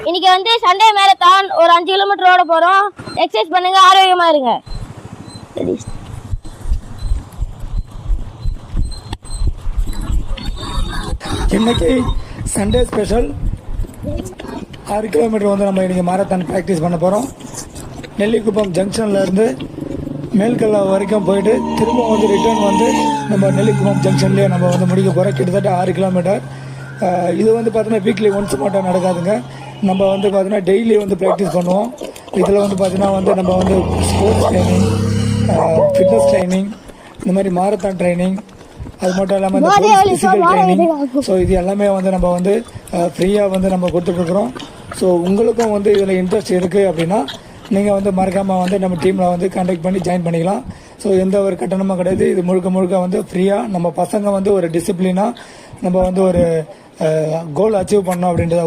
இன்னைக்கு வந்து Sunday marathon ஒரு 5 கிலோமீட்டர் ஓட போறோம். எக்ஸசைஸ் பண்ணுங்க, ஆரோக்கியமா இருங்க. இன்னைக்கு சண்டே ஸ்பெஷல் 6 கிலோமீட்டர் வந்து நம்ம இன்னைக்கு மாரத்தான் ப்ராக்டிஸ் பண்ண போகிறோம். நெல்லிக்குப்பம் ஜங்ஷன்ல இருந்து மேல்கல்லா வரைக்கும் போயிட்டு திரும்ப வந்து ரிட்டர்ன் வந்து நம்ம நெல்லிக்குப்பம் ஜங்ஷன்லேயே நம்ம வந்து முடிக்க போகிறோம். கிட்டத்தட்ட 6 கிலோமீட்டர். இது வந்து பார்த்தீங்கன்னா வீக்லி ஒன்ஸ் மட்டும் நடக்காதுங்க. நம்ம வந்து பார்த்தீங்கன்னா டெய்லி வந்து ப்ராக்டிஸ் பண்ணுவோம். இதில் வந்து பார்த்தீங்கன்னா வந்து நம்ம வந்து ஸ்போர்ட்ஸ் ட்ரைனிங், ஃபிட்னஸ் ட்ரைனிங், இந்த மாதிரி மாரத்தான் ட்ரைனிங், அது மட்டும் இல்லாமல் இந்த ஃபிசிக்கல் ட்ரைனிங், ஸோ இது எல்லாமே வந்து நம்ம வந்து ஃப்ரீயாக வந்து நம்ம கொடுத்துட்ருக்குறோம். ஸோ உங்களுக்கும் வந்து இதில் இன்ட்ரெஸ்ட் இருக்குது அப்படின்னா நீங்கள் வந்து மறக்காமல் வந்து நம்ம டீமில் வந்து கான்டாக்ட் பண்ணி ஜாயின் பண்ணிக்கலாம். ஸோ எந்த ஒரு கட்டணமும் கிடையாது. இது முழுக்க முழுக்க வந்து ஃப்ரீயாக நம்ம பசங்க வந்து ஒரு டிசிப்ளினாக நம்ம வந்து ஒரு கோல் அச்சீவ் பண்ணோம் அப்படின்றத